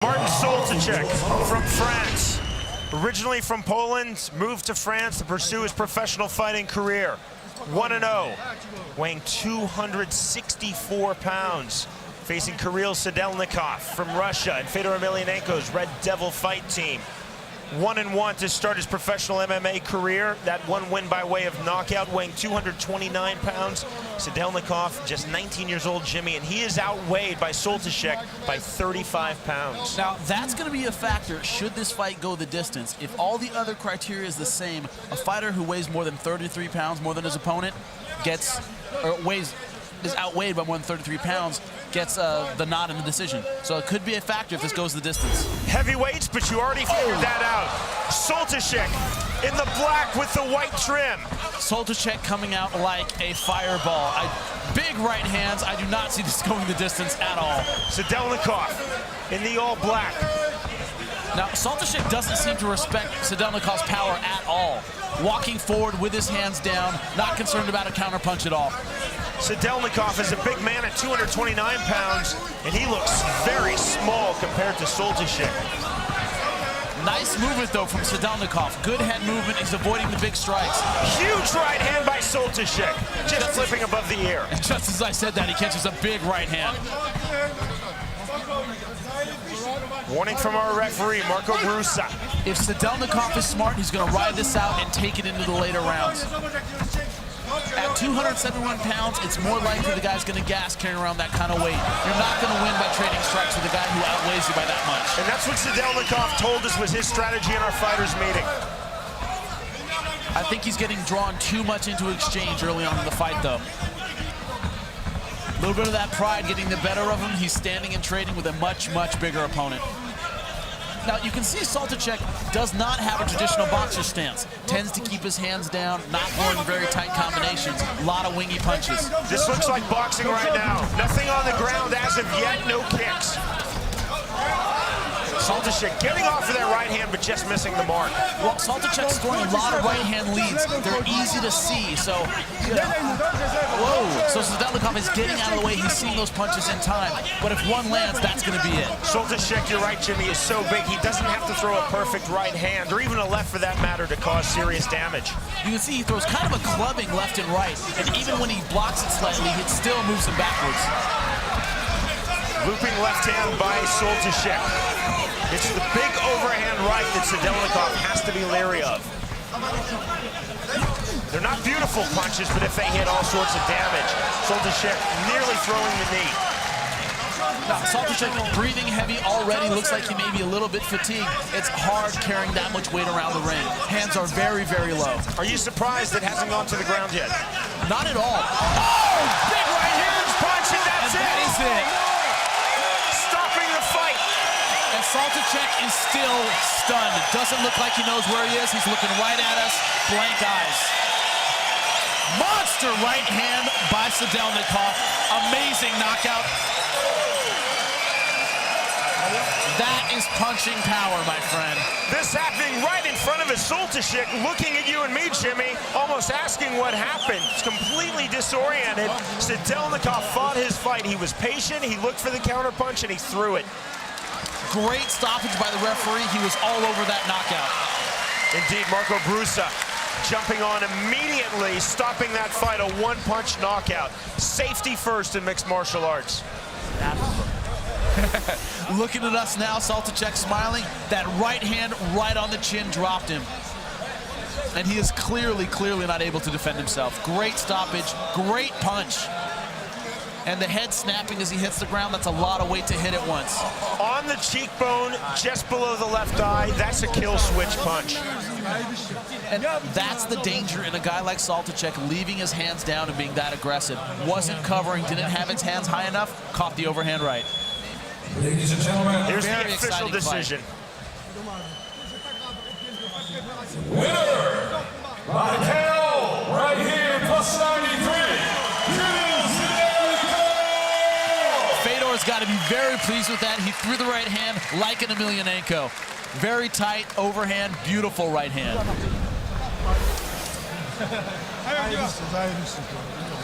Martin Soltyczek from France. Originally from Poland, moved to France to pursue his professional fighting career. 1-0, weighing 264 pounds. Facing Kirill Sadelnikov from Russia and Fedor Emelianenko's Red Devil fight team. 1-1 to start his professional MMA career. That one win by way of knockout, weighing 229 pounds. Sadelnikov, just 19 years old, Jimmy, and he is outweighed by Soltyczek by 35 pounds. Now, that's going to be a factor should this fight go the distance. If all the other criteria is the same, a fighter who weighs more than 33 pounds more than his opponent is outweighed by more than 33 pounds, gets the nod in the decision. So it could be a factor if this goes the distance. Heavyweights, but you already figured that out. Soltyczek in the black with the white trim. Soltyczek coming out like a fireball. Big right hands. I do not see this going the distance at all. Sadelnikov in the all black. Now, Soltyczek doesn't seem to respect Sadelnikov's power at all. Walking forward with his hands down, not concerned about a counterpunch at all. Sadelnikov is a big man at 229 pounds, and he looks very small compared to Soltyczek. Nice movement, though, from Sadelnikov. Good head movement. He's avoiding the big strikes. Huge right hand by Soltyczek, just flipping above the ear. And just as I said that, he catches a big right hand. Warning from our referee, Marco Brusa. If Sadelnikov is smart, he's going to ride this out and take it into the later rounds. At 271 pounds, it's more likely the guy's going to gas carrying around that kind of weight. You're not going to win by trading strikes with a guy who outweighs you by that much. And that's what Sadelnikov told us was his strategy in our fighters meeting. I think he's getting drawn too much into exchange early on in the fight, though. A little bit of that pride getting the better of him. He's standing and trading with a much, much bigger opponent. Now, you can see Soltyczek does not have a traditional boxer stance. Tends to keep his hands down, not throwing very tight combinations. A lot of wingy punches. This looks like boxing right now. Nothing on the ground as of yet, no kicks. Soltyczek getting off of that right hand, but just missing the mark. Well, Soltyczek's throwing a lot of right hand leads. They're easy to see, so... Whoa! So Sadelnikov is getting out of the way. He's seeing those punches in time. But if one lands, that's going to be it. Soltyczek, you're right, Jimmy, is so big, he doesn't have to throw a perfect right hand, or even a left for that matter, to cause serious damage. You can see he throws kind of a clubbing left and right. And even when he blocks it slightly, it still moves him backwards. Looping left hand by Soltyczek. It's the big overhand right that Sadelnikov has to be leery of. They're not beautiful punches, but if they hit, all sorts of damage. Soltyczek nearly throwing the knee. Now, Soltyczek breathing heavy already. Looks like he may be a little bit fatigued. It's hard carrying that much weight around the ring. Hands are very, very low. Are you surprised it hasn't gone to the ground yet? Not at all. Oh! Big right hand punch, and that's it! That is it. Stopping the fight. And Soltyczek is still stunned. Doesn't look like he knows where he is. He's looking right at us, blank eyes. Monster right hand by Sadelnikov. Amazing knockout. That is punching power, my friend. This happening right in front of his Soltyczek, looking at you and me, Jimmy, almost asking what happened. It's completely disoriented. Sadelnikov fought his fight. He was patient, he looked for the counterpunch, and he threw it. Great stoppage by the referee. He was all over that knockout. Indeed, Marco Brusa jumping on immediately, stopping that fight, a one-punch knockout. Safety first in mixed martial arts. Looking at us now, Soltyczek smiling. That right hand right on the chin dropped him. And he is clearly not able to defend himself. Great stoppage, great punch. And the head snapping as he hits the ground, that's a lot of weight to hit at once. On the cheekbone, just below the left eye, that's a kill switch punch. And that's the danger in a guy like Soltyczek leaving his hands down and being that aggressive. Wasn't covering, didn't have his hands high enough, caught the overhand right. Ladies and gentlemen, here's the official decision. Winner by KO right here, plus 93. Fedor's got to be very pleased with that. He threw the right hand like an Emelianenko. Very tight, overhand, beautiful right hand.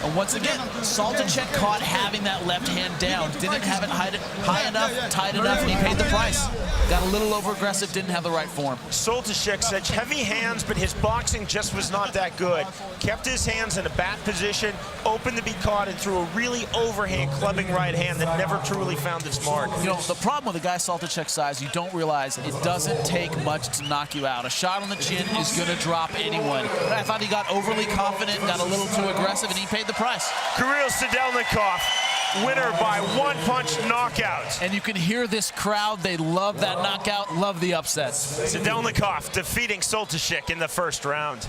And once again, Saltacek caught having that left hand down. Didn't have it high enough, tight enough, and he paid the price. Got a little over-aggressive, didn't have the right form. Saltacek such heavy hands, but his boxing just was not that good. Kept his hands in a bat position, open to be caught, and threw a really overhand clubbing right hand that never truly found its mark. You know, the problem with a guy Saltacek's size, you don't realize it doesn't take much to knock you out. A shot on the chin is going to drop anyone. But I thought he got overly confident, got a little too aggressive, and he paid the price. Kirill Sadelnikov, winner by one-punch knockout. And you can hear this crowd. They love that knockout, love the upset. Sadelnikov defeating Saltacek in the first round.